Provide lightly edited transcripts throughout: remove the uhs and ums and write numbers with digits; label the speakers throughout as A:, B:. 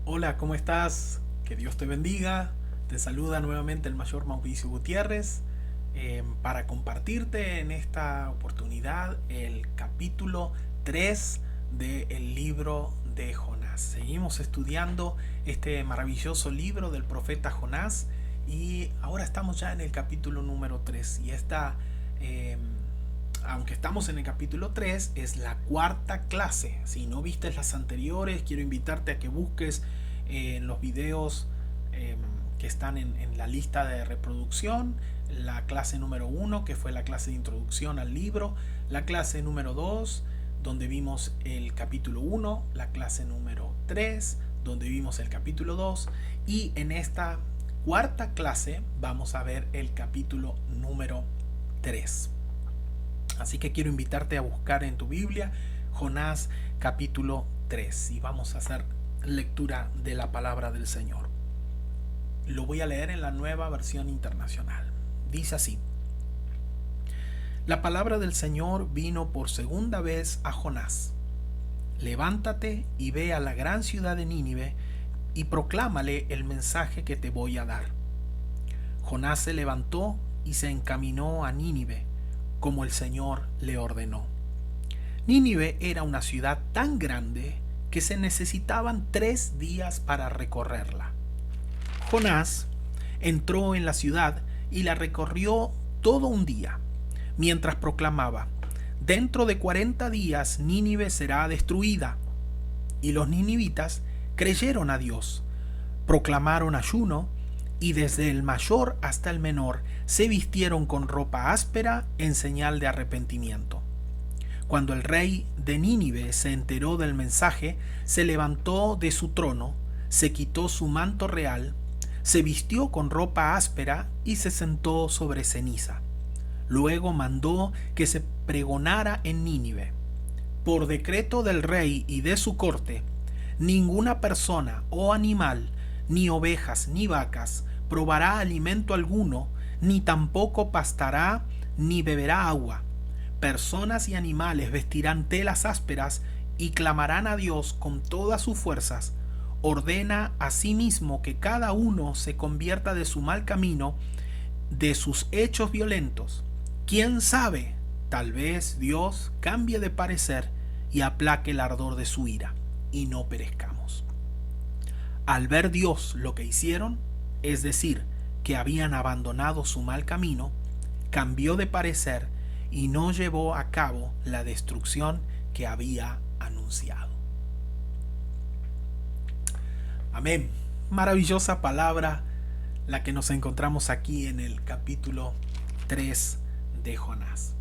A: Hola, ¿cómo estás? Que Dios te bendiga. Te saluda nuevamente el mayor Mauricio Gutiérrez para compartirte en esta oportunidad el capítulo 3 del libro de Jonás. Seguimos estudiando este maravilloso libro del profeta Jonás y ahora estamos ya en el capítulo número 3 y eh, aunque estamos en el capítulo 3, es la cuarta clase. Si no viste las anteriores, quiero invitarte a que busques en los videos eh, que están en la lista de reproducción. La clase número 1, que fue la clase de introducción al libro. La clase número 2, donde vimos el capítulo 1. La clase número 3, donde vimos el capítulo 2. Y en esta cuarta clase vamos a ver el capítulo número 3. Así que quiero invitarte a buscar en tu Biblia Jonás capítulo 3 y vamos a hacer lectura de la palabra del Señor. Lo voy a leer en la Nueva Versión Internacional. Dice así: La palabra del Señor vino por segunda vez a Jonás. Levántate y ve a la gran ciudad de Nínive y proclámale el mensaje que te voy a dar. Jonás se levantó y se encaminó a Nínive, como el Señor le ordenó. Nínive era una ciudad tan grande que se necesitaban 3 días para recorrerla. Jonás entró en la ciudad y la recorrió todo un día, mientras proclamaba: Dentro de 40 días Nínive será destruida. Y los ninivitas creyeron a Dios, proclamaron ayuno, y desde el mayor hasta el menor se vistieron con ropa áspera en señal de arrepentimiento. Cuando el rey de Nínive se enteró del mensaje, se levantó de su trono, se quitó su manto real, se vistió con ropa áspera y se sentó sobre ceniza. Luego mandó que se pregonara en Nínive: por decreto del rey y de su corte, ninguna persona o animal, ni ovejas ni vacas, probará alimento alguno, ni tampoco pastará ni beberá agua. Personas y animales vestirán telas ásperas y clamarán a Dios con todas sus fuerzas. Ordena asimismo que cada uno se convierta de su mal camino, de sus hechos violentos. ¿Quién sabe? Tal vez Dios cambie de parecer y aplaque el ardor de su ira, y no perezcamos. Al ver Dios lo que hicieron, es decir, que habían abandonado su mal camino, cambió de parecer y no llevó a cabo la destrucción que había anunciado. Amén. Maravillosa palabra la que nos encontramos aquí en el capítulo 3 de Jonás.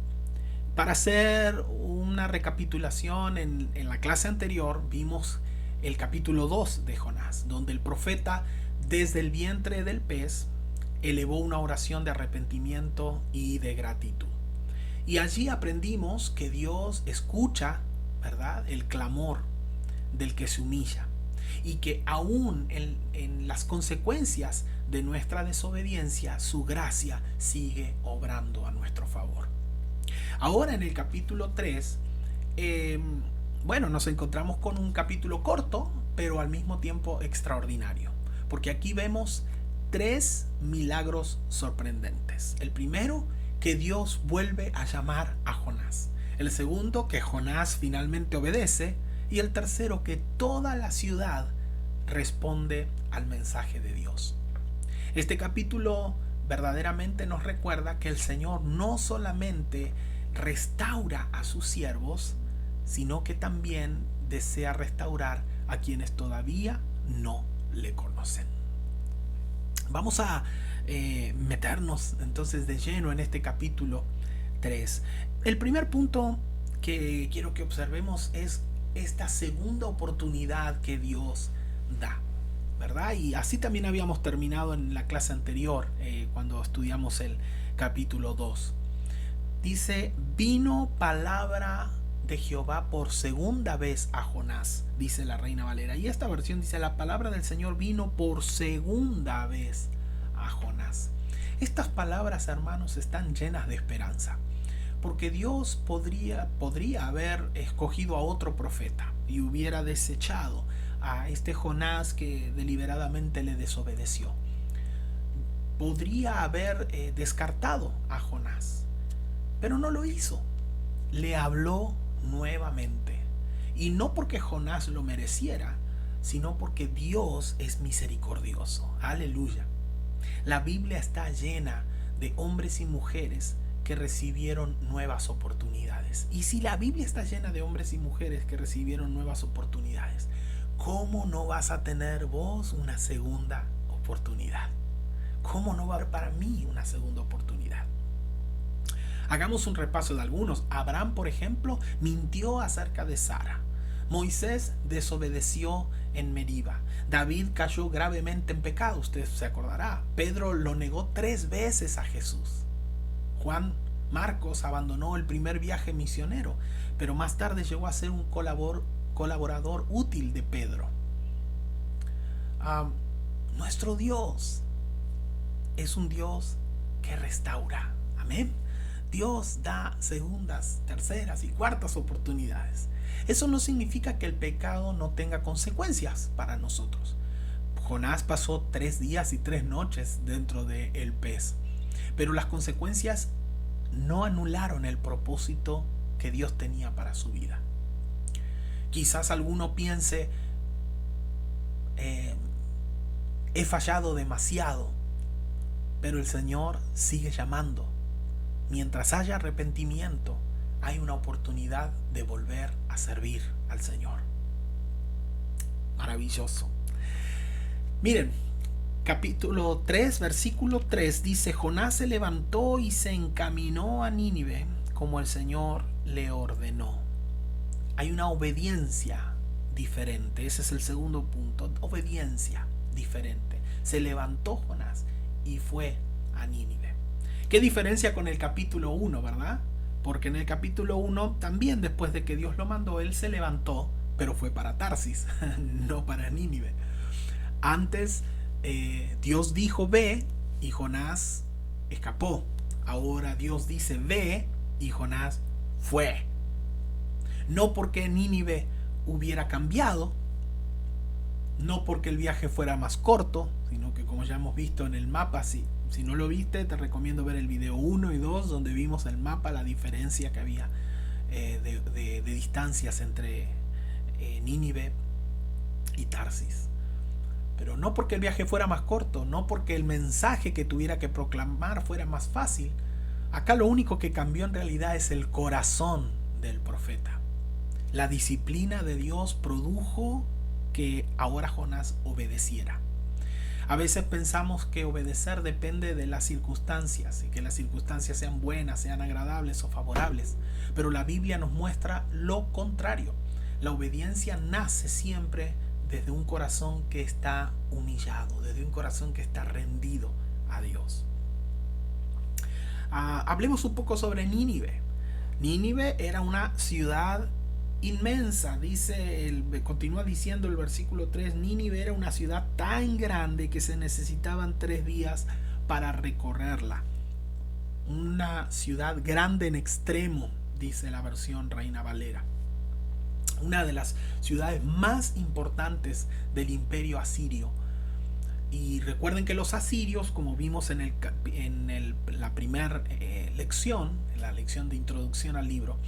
A: Para hacer una recapitulación, en la clase anterior vimos el capítulo 2 de Jonás, donde el profeta desde el vientre del pez elevó una oración de arrepentimiento y de gratitud. Y allí aprendimos que Dios escucha, ¿verdad?, el clamor del que se humilla, y que aún en las consecuencias de nuestra desobediencia, su gracia sigue obrando a nuestro favor. Ahora en el capítulo 3, nos encontramos con un capítulo corto, pero al mismo tiempo extraordinario, porque aquí vemos 3 milagros sorprendentes. El primero, que Dios vuelve a llamar a Jonás. El segundo, que Jonás finalmente obedece. Y el tercero, que toda la ciudad responde al mensaje de Dios. Este capítulo verdaderamente nos recuerda que el Señor no solamente restaura a sus siervos, sino que también desea restaurar a quienes todavía no le conocen. Vamos a meternos entonces de lleno en este capítulo 3. El primer punto que quiero que observemos es esta segunda oportunidad que Dios da, ¿verdad? Y así también habíamos terminado en la clase anterior, cuando estudiamos el capítulo 2. Dice: vino palabra de Jehová por segunda vez a Jonás, dice la Reina Valera. Y esta versión dice: la palabra del Señor vino por segunda vez a Jonás. Estas palabras, hermanos, están llenas de esperanza, porque Dios podría haber escogido a otro profeta y hubiera desechado a este Jonás que deliberadamente le desobedeció. Podría haber descartado a Jonás, pero no lo hizo. Le habló nuevamente. Y no porque Jonás lo mereciera, sino porque Dios es misericordioso. Aleluya. La Biblia está llena de hombres y mujeres que recibieron nuevas oportunidades. Y si la Biblia está llena de hombres y mujeres que recibieron nuevas oportunidades, ¿cómo no vas a tener vos una segunda oportunidad? ¿Cómo no va a haber para mí una segunda oportunidad? Hagamos un repaso de algunos. Abraham, por ejemplo, mintió acerca de Sara. Moisés desobedeció en Meriba. David cayó gravemente en pecado, usted se acordará. Pedro lo negó 3 veces a Jesús. Juan Marcos abandonó el primer viaje misionero, pero más tarde llegó a ser un colaborador útil de Pedro. Nuestro Dios es un Dios que restaura. Amén. Dios da segundas, terceras y cuartas oportunidades. Eso no significa que el pecado no tenga consecuencias para nosotros. Jonás pasó 3 días y 3 noches dentro del pez, pero las consecuencias no anularon el propósito que Dios tenía para su vida. Quizás alguno piense, he fallado demasiado, pero el Señor sigue llamando. Mientras haya arrepentimiento, hay una oportunidad de volver a servir al Señor. Maravilloso. Miren, capítulo 3, versículo 3 dice: Jonás se levantó y se encaminó a Nínive como el Señor le ordenó. Hay una obediencia diferente. Ese es el segundo punto. Obediencia diferente. Se levantó Jonás y fue a Nínive. ¿Qué diferencia con el capítulo 1, verdad? Porque en el capítulo 1 también, después de que Dios lo mandó, él se levantó, pero fue para Tarsis, no para Nínive. Antes Dios dijo ve y Jonás escapó. Ahora Dios dice ve y Jonás fue. No porque Nínive hubiera cambiado, no porque el viaje fuera más corto, sino que, como ya hemos visto en el mapa, si no lo viste, te recomiendo ver el video 1 y 2, donde vimos el mapa, la diferencia que había de distancias entre Nínive y Tarsis. Pero no porque el viaje fuera más corto, no porque el mensaje que tuviera que proclamar fuera más fácil. Acá lo único que cambió en realidad es el corazón del profeta. La disciplina de Dios produjo que ahora Jonás obedeciera. A veces pensamos que obedecer depende de las circunstancias y que las circunstancias sean buenas, sean agradables o favorables. Pero la Biblia nos muestra lo contrario. La obediencia nace siempre desde un corazón que está humillado, desde un corazón que está rendido a Dios. Hablemos un poco sobre Nínive. Nínive era una ciudad inmensa, continúa diciendo el versículo 3, Nínive era una ciudad tan grande que se necesitaban 3 días para recorrerla. Una ciudad grande en extremo, dice la versión Reina Valera. Una de las ciudades más importantes del imperio asirio. Y recuerden que los asirios, como vimos en la primera lección, en la lección de introducción al libro,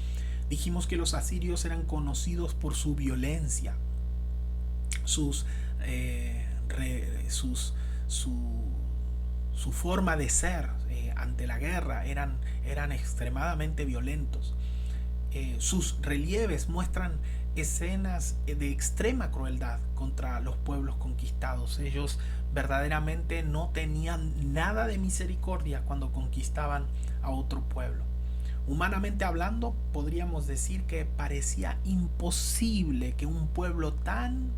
A: dijimos que los asirios eran conocidos por su violencia, su forma de ser ante la guerra, eran extremadamente violentos. Sus relieves muestran escenas de extrema crueldad contra los pueblos conquistados. Ellos verdaderamente no tenían nada de misericordia cuando conquistaban a otro pueblo. Humanamente hablando, podríamos decir que parecía imposible que un pueblo tan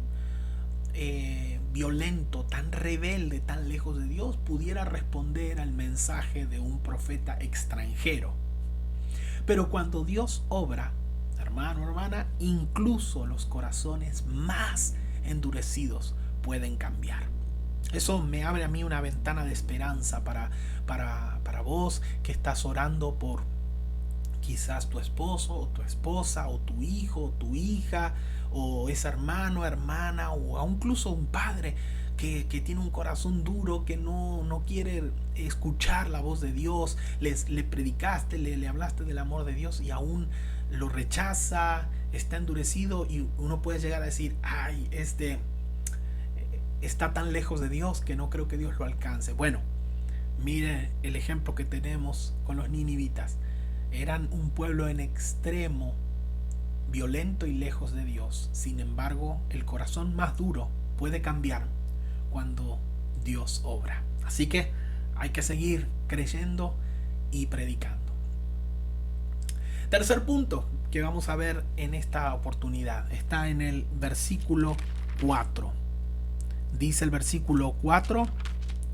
A: violento, tan rebelde, tan lejos de Dios, pudiera responder al mensaje de un profeta extranjero. Pero cuando Dios obra, hermano, hermana, incluso los corazones más endurecidos pueden cambiar. Eso me abre a mí una ventana de esperanza para vos que estás orando por quizás tu esposo o tu esposa o tu hijo o tu hija o ese hermano, hermana o incluso un padre que tiene un corazón duro, que no quiere escuchar la voz de Dios. Le predicaste, le hablaste del amor de Dios y aún lo rechaza, está endurecido, y uno puede llegar a decir, ay, está tan lejos de Dios que no creo que Dios lo alcance. Bueno, mire el ejemplo que tenemos con los ninivitas. Eran un pueblo en extremo, violento y lejos de Dios. Sin embargo, el corazón más duro puede cambiar cuando Dios obra. Así que hay que seguir creyendo y predicando. Tercer punto que vamos a ver en esta oportunidad está en el versículo 4. Dice el versículo 4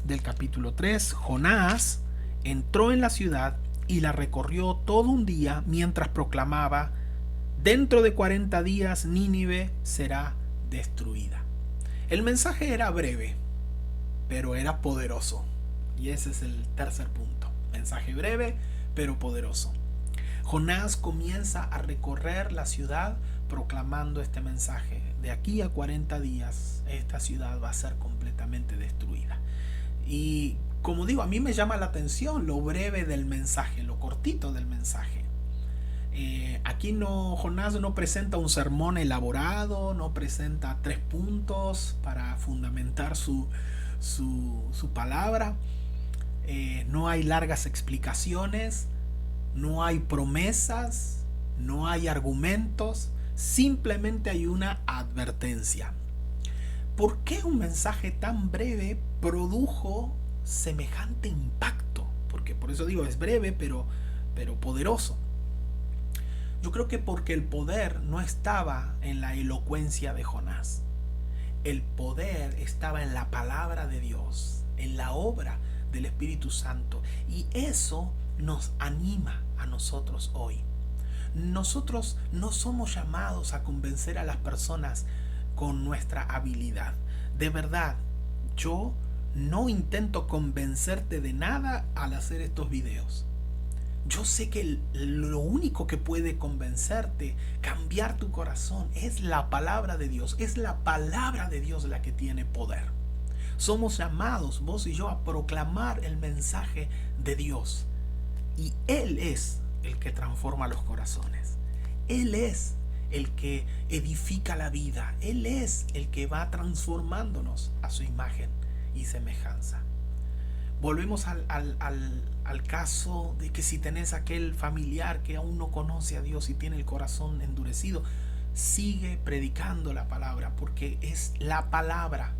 A: del capítulo 3: Jonás entró en la ciudad y la recorrió todo un día mientras proclamaba: dentro de 40 días Nínive será destruida. El mensaje era breve, pero era poderoso. Y ese es el tercer punto. Mensaje breve, pero poderoso. Jonás comienza a recorrer la ciudad proclamando este mensaje: de aquí a 40 días esta ciudad va a ser completamente destruida. Y como digo, a mí me llama la atención lo breve del mensaje, lo cortito del mensaje. Aquí Jonás no presenta un sermón elaborado, no presenta 3 puntos para fundamentar su palabra. No hay largas explicaciones, no hay promesas, no hay argumentos, simplemente hay una advertencia. ¿Por qué un mensaje tan breve produjo semejante impacto? Porque por eso digo, es breve pero poderoso. Yo creo que porque el poder no estaba en la elocuencia de Jonás. El poder estaba en la palabra de Dios, en la obra del Espíritu Santo. Y eso nos anima a nosotros hoy. Nosotros no somos llamados a convencer a las personas con nuestra habilidad. De verdad, yo no intento convencerte de nada al hacer estos videos. Yo sé que lo único que puede convencerte, cambiar tu corazón, es la palabra de Dios. Es la palabra de Dios la que tiene poder. Somos llamados, vos y yo, a proclamar el mensaje de Dios. Y Él es el que transforma los corazones. Él es el que edifica la vida. Él es el que va transformándonos a su imagen y semejanza. Volvemos al caso de que si tenés aquel familiar que aún no conoce a Dios y tiene el corazón endurecido, sigue predicando la palabra, porque es la palabra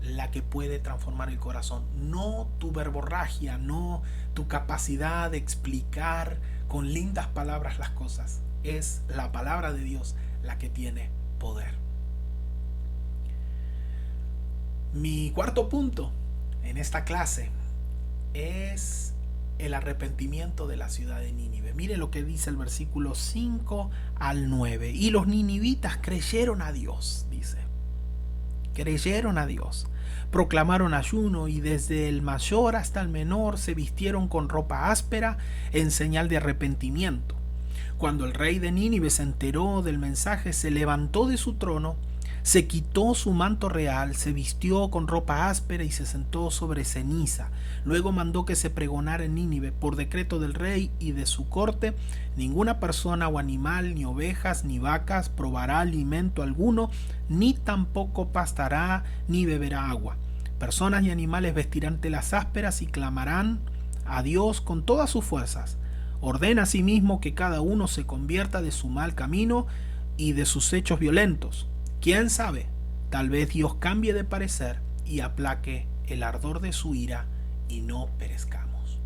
A: la que puede transformar el corazón, no tu verborragia, no tu capacidad de explicar con lindas palabras las cosas. Es la palabra de Dios la que tiene poder. Mi cuarto punto en esta clase es el arrepentimiento de la ciudad de Nínive. Mire lo que dice el versículo 5 al 9. Y los ninivitas creyeron a Dios, dice. Creyeron a Dios. Proclamaron ayuno y desde el mayor hasta el menor se vistieron con ropa áspera en señal de arrepentimiento. Cuando el rey de Nínive se enteró del mensaje, se levantó de su trono, se quitó su manto real, se vistió con ropa áspera y se sentó sobre ceniza. Luego mandó que se pregonara en Nínive, por decreto del rey y de su corte: ninguna persona o animal, ni ovejas, ni vacas, probará alimento alguno, ni tampoco pastará, ni beberá agua. Personas y animales vestirán telas ásperas y clamarán a Dios con todas sus fuerzas. Ordena asimismo que cada uno se convierta de su mal camino y de sus hechos violentos. ¿Quién sabe? Tal vez Dios cambie de parecer y aplaque el ardor de su ira y no perezcamos.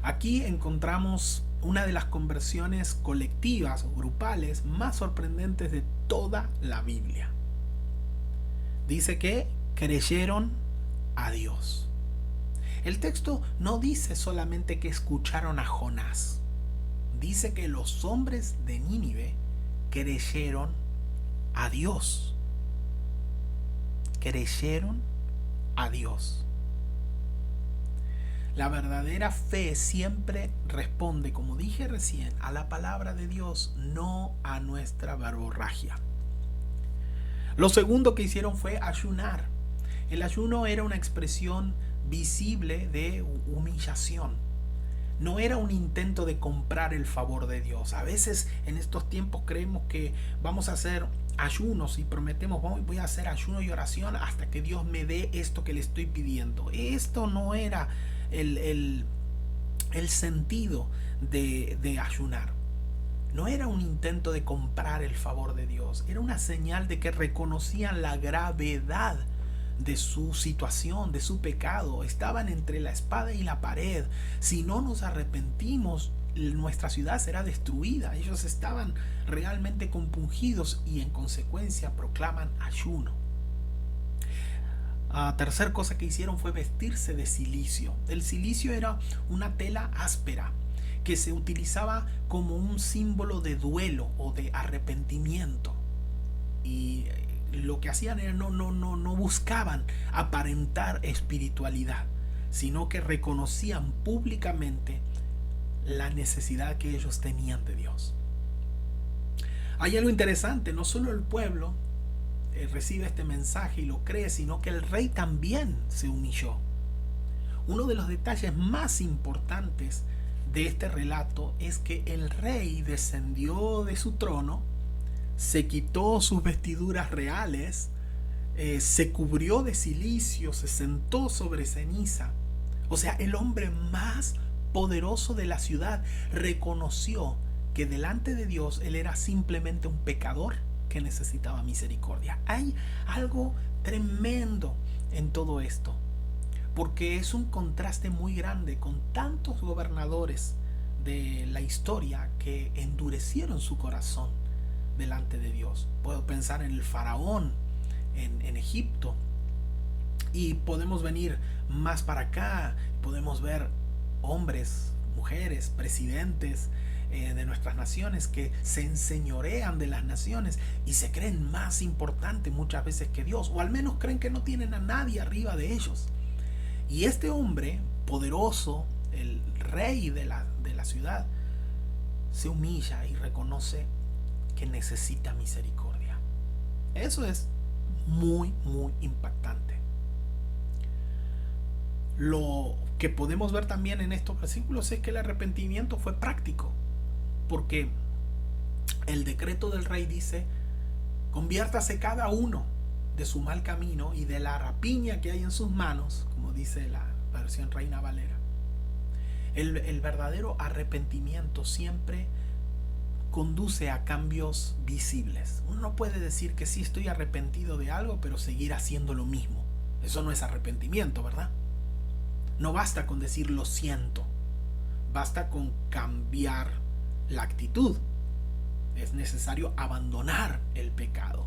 A: Aquí encontramos una de las conversiones colectivas o grupales más sorprendentes de toda la Biblia. Dice que creyeron a Dios. El texto no dice solamente que escucharon a Jonás. Dice que los hombres de Nínive creyeron a Dios. Creyeron a Dios. La verdadera fe siempre responde, como dije recién, a la palabra de Dios, no a nuestra verborragia. Lo segundo que hicieron fue ayunar. El ayuno era una expresión visible de humillación. No era un intento de comprar el favor de Dios. A veces en estos tiempos creemos que vamos a hacer ayunos y prometemos, voy a hacer ayuno y oración hasta que Dios me dé esto que le estoy pidiendo. Esto no era el sentido de ayunar. No era un intento de comprar el favor de Dios. Era una señal de que reconocían la gravedad de su situación, de su pecado. Estaban entre la espada y la pared. Si no nos arrepentimos, nuestra ciudad será destruida. Ellos estaban realmente compungidos y en consecuencia proclaman ayuno. Tercer cosa que hicieron fue vestirse de cilicio. El cilicio era una tela áspera que se utilizaba como un símbolo de duelo o de arrepentimiento. Y lo que hacían era no buscaban aparentar espiritualidad, sino que reconocían públicamente la necesidad que ellos tenían de Dios. Hay algo interesante, no solo el pueblo recibe este mensaje y lo cree, sino que el rey también se humilló. Uno de los detalles más importantes de este relato es que el rey descendió de su trono, se quitó sus vestiduras reales, se cubrió de cilicio, se sentó sobre ceniza. O sea, el hombre más poderoso de la ciudad reconoció que delante de Dios él era simplemente un pecador que necesitaba misericordia. Hay algo tremendo en todo esto, porque es un contraste muy grande con tantos gobernadores de la historia que endurecieron su corazón delante de Dios. Puedo pensar en el faraón en Egipto, y podemos venir más para acá, podemos ver hombres, mujeres, presidentes de nuestras naciones que se enseñorean de las naciones y se creen más importantes muchas veces que Dios, o al menos creen que no tienen a nadie arriba de ellos. Y este hombre poderoso, el rey de la ciudad, se humilla y reconoce que necesita misericordia. Eso es muy impactante. Lo que podemos ver también en estos versículos es que el arrepentimiento fue práctico, porque el decreto del rey dice: conviértase cada uno de su mal camino y de la rapiña que hay en sus manos, como dice la versión Reina Valera. El verdadero arrepentimiento siempre conduce a cambios visibles. Uno no puede decir que sí estoy arrepentido de algo, pero seguir haciendo lo mismo. Eso no es arrepentimiento, ¿verdad? No basta con decir lo siento, basta con cambiar la actitud. Es necesario abandonar el pecado.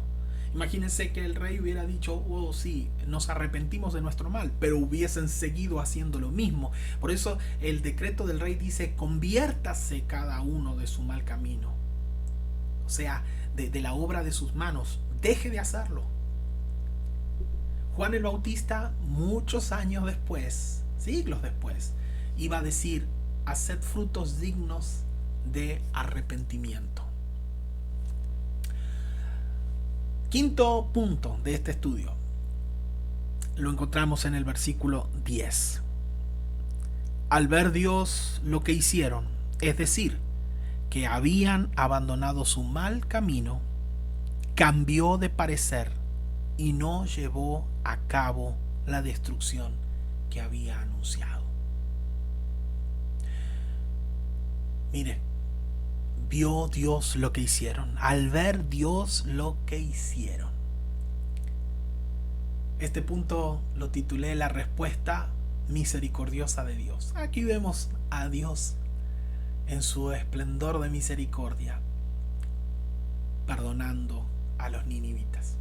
A: Imagínense que el rey hubiera dicho: oh sí, nos arrepentimos de nuestro mal, pero hubiesen seguido haciendo lo mismo. Por eso el decreto del rey dice: conviértase cada uno de su mal camino, o sea, de la obra de sus manos, deje de hacerlo. Juan el Bautista, muchos años después, siglos después, iba a decir: haced frutos dignos de arrepentimiento. Quinto punto de este estudio lo encontramos en el versículo 10. Al ver Dios lo que hicieron, es decir, que habían abandonado su mal camino, cambió de parecer y no llevó a cabo la destrucción que había anunciado. Mire, vio Dios lo que hicieron. Al ver Dios lo que hicieron. Este punto lo titulé la respuesta misericordiosa de Dios. Aquí vemos a Dios en su esplendor de misericordia, perdonando a los ninivitas.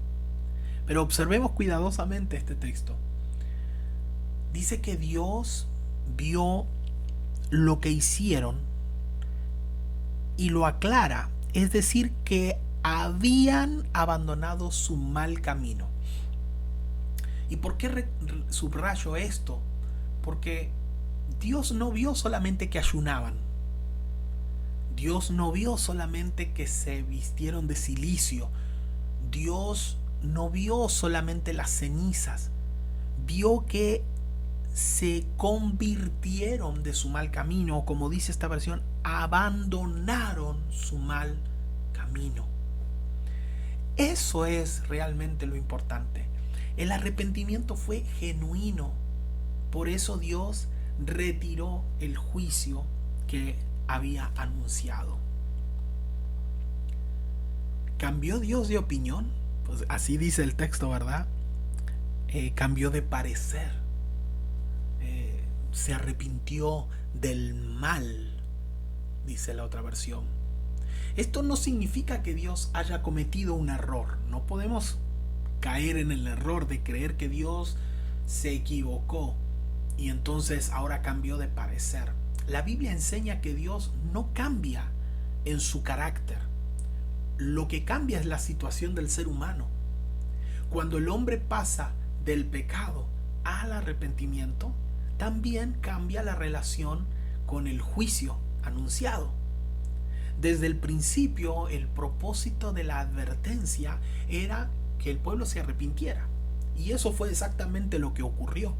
A: Pero observemos cuidadosamente este texto. Dice que Dios vio lo que hicieron y lo aclara, es decir, que habían abandonado su mal camino. ¿Y por qué subrayo esto? Porque Dios no vio solamente que ayunaban. Dios no vio solamente que se vistieron de cilicio. Dios no vio solamente las cenizas. Vio que se convirtieron de su mal camino, o como dice esta versión, abandonaron su mal camino. Eso es realmente lo importante. El arrepentimiento fue genuino. Por eso Dios retiró el juicio que había anunciado. ¿Cambió Dios de opinión? Pues así dice el texto, ¿verdad? Cambió de parecer. Se arrepintió del mal, dice la otra versión. Esto no significa que Dios haya cometido un error. No podemos caer en el error de creer que Dios se equivocó y entonces ahora cambió de parecer. La Biblia enseña que Dios no cambia en su carácter. Lo que cambia es la situación del ser humano. Cuando el hombre pasa del pecado al arrepentimiento, también cambia la relación con el juicio anunciado. Desde el principio, el propósito de la advertencia era que el pueblo se arrepintiera. Y eso fue exactamente lo que ocurrió.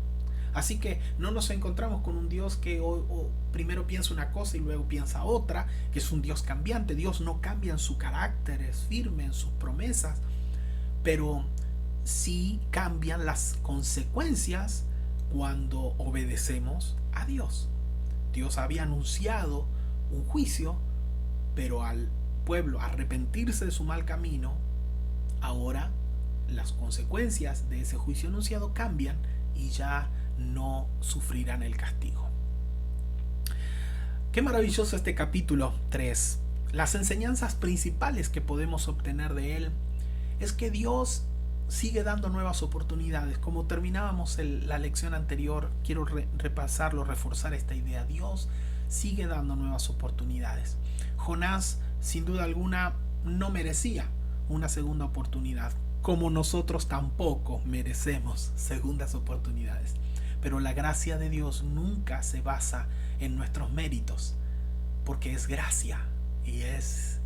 A: Así que no nos encontramos con un Dios que primero piensa una cosa y luego piensa otra, que es un Dios cambiante. Dios no cambia en su carácter, es firme en sus promesas, pero sí cambian las consecuencias cuando obedecemos a Dios. Dios había anunciado un juicio, pero al pueblo arrepentirse de su mal camino, ahora las consecuencias de ese juicio anunciado cambian y ya no sufrirán el castigo. Qué maravilloso este capítulo 3. Las enseñanzas principales que podemos obtener de él es que Dios sigue dando nuevas oportunidades. Como terminábamos la lección anterior, quiero repasarlo, reforzar esta idea. Dios sigue dando nuevas oportunidades. Jonás, sin duda alguna, no merecía una segunda oportunidad, como nosotros tampoco merecemos segundas oportunidades. Pero la gracia de Dios nunca se basa en nuestros méritos, porque es gracia y es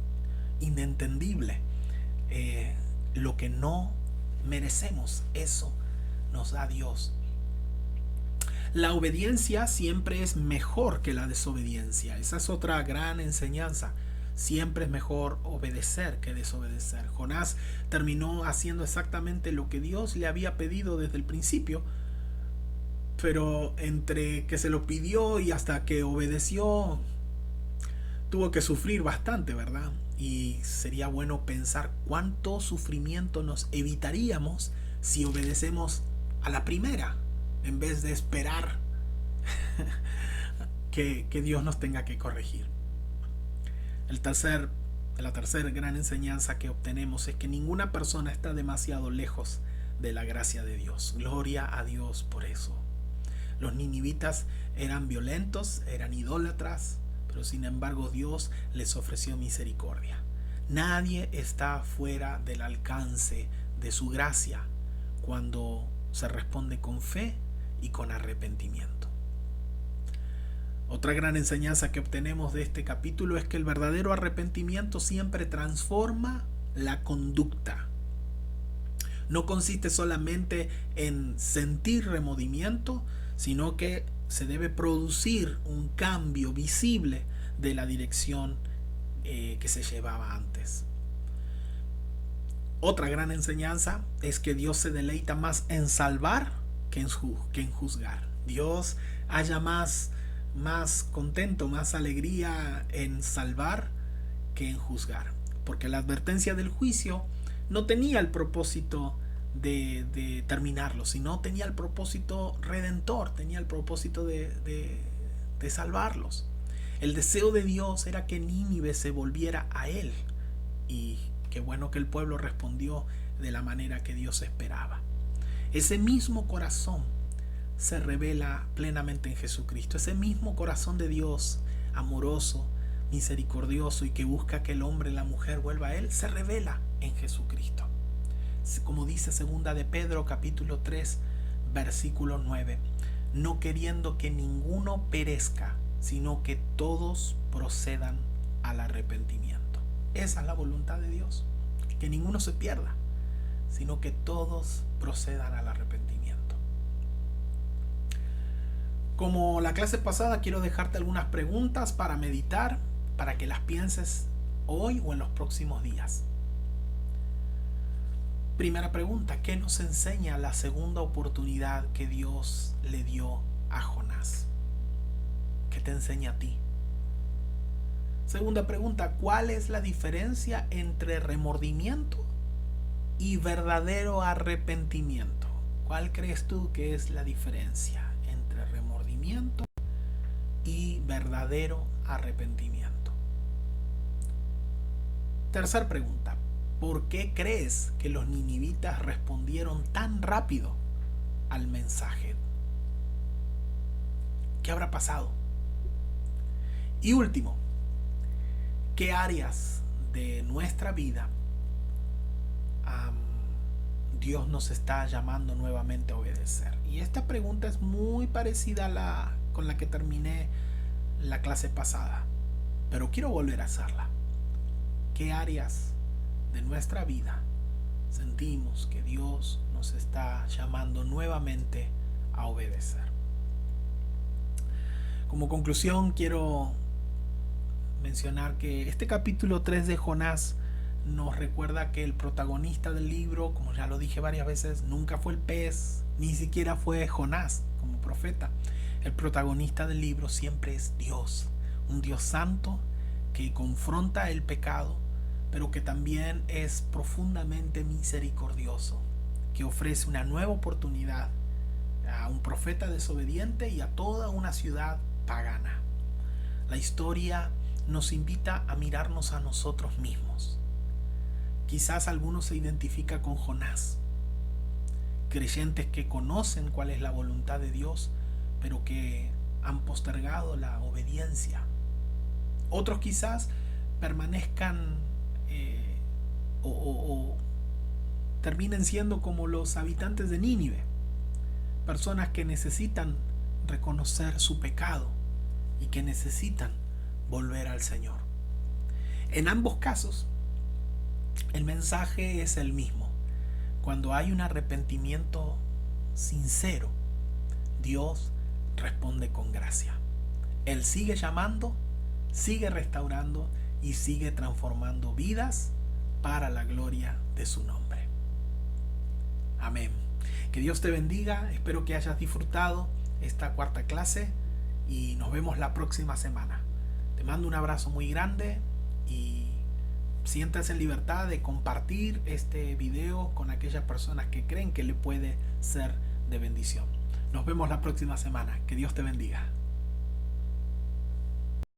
A: inentendible. Lo que no merecemos, eso nos da Dios. La obediencia siempre es mejor que la desobediencia. Esa es otra gran enseñanza. Siempre es mejor obedecer que desobedecer. Jonás terminó haciendo exactamente lo que Dios le había pedido desde el principio, pero entre que se lo pidió y hasta que obedeció, tuvo que sufrir bastante, ¿verdad? Y sería bueno pensar cuánto sufrimiento nos evitaríamos si obedecemos a la primera, en vez de esperar que Dios nos tenga que corregir. La tercera gran enseñanza que obtenemos es que ninguna persona está demasiado lejos de la gracia de Dios. Gloria a Dios por eso. Los ninivitas eran violentos, eran idólatras, pero sin embargo Dios les ofreció misericordia. Nadie está fuera del alcance de su gracia cuando se responde con fe y con arrepentimiento. Otra gran enseñanza que obtenemos de este capítulo es que el verdadero arrepentimiento siempre transforma la conducta. No consiste solamente en sentir remordimiento, sino que se debe producir un cambio visible de la dirección que se llevaba antes. Otra gran enseñanza es que Dios se deleita más en salvar que en juzgar. Dios haya más contento, más alegría en salvar que en juzgar, porque la advertencia del juicio no tenía el propósito de terminarlo, sino tenía el propósito redentor, tenía el propósito de salvarlos. El deseo de Dios era que Nínive se volviera a él, y qué bueno que el pueblo respondió de la manera que Dios esperaba. Ese mismo corazón se revela plenamente en Jesucristo. Ese mismo corazón de Dios, amoroso, misericordioso y que busca que el hombre y la mujer vuelva a él, se revela en Jesucristo. Como dice segunda de Pedro capítulo 3 versículo 9: no queriendo que ninguno perezca, sino que todos procedan al arrepentimiento. Esa es la voluntad de Dios, que ninguno se pierda, sino que todos procedan al arrepentimiento. Como la clase pasada, quiero dejarte algunas preguntas para meditar, para que las pienses hoy o en los próximos días. Primera pregunta: ¿qué nos enseña la segunda oportunidad que Dios le dio a Jonás? ¿Qué te enseña a ti? Segunda pregunta: ¿cuál es la diferencia entre remordimiento y verdadero arrepentimiento? ¿Cuál crees tú que es la diferencia entre remordimiento y verdadero arrepentimiento? Tercera pregunta: ¿por qué crees que los ninivitas respondieron tan rápido al mensaje? ¿Qué habrá pasado? Y último, ¿qué áreas de nuestra vida Dios nos está llamando nuevamente a obedecer? Y esta pregunta es muy parecida a con la que terminé la clase pasada, pero quiero volver a hacerla. ¿Qué áreas de nuestra vida sentimos que Dios nos está llamando nuevamente a obedecer? Como conclusión, quiero mencionar que este capítulo 3 de Jonás nos recuerda que el protagonista del libro, como ya lo dije varias veces, nunca fue el pez, ni siquiera fue Jonás como profeta. El protagonista del libro siempre es Dios, un Dios santo que confronta el pecado, pero que también es profundamente misericordioso, que ofrece una nueva oportunidad a un profeta desobediente y a toda una ciudad pagana. La historia nos invita a mirarnos a nosotros mismos. Quizás alguno se identifica con Jonás, creyentes que conocen cuál es la voluntad de Dios, pero que han postergado la obediencia. Otros quizás permanezcan o terminen siendo como los habitantes de Nínive, personas que necesitan reconocer su pecado y que necesitan volver al Señor. En ambos casos, el mensaje es el mismo. Cuando hay un arrepentimiento sincero, Dios responde con gracia. Él sigue llamando, sigue restaurando y sigue transformando vidas para la gloria de su nombre. Amén. Que Dios te bendiga. Espero que hayas disfrutado esta cuarta clase y nos vemos la próxima semana. Te mando un abrazo muy grande y siéntase en libertad de compartir este video con aquellas personas que creen que le puede ser de bendición. Nos vemos la próxima semana. Que Dios te bendiga.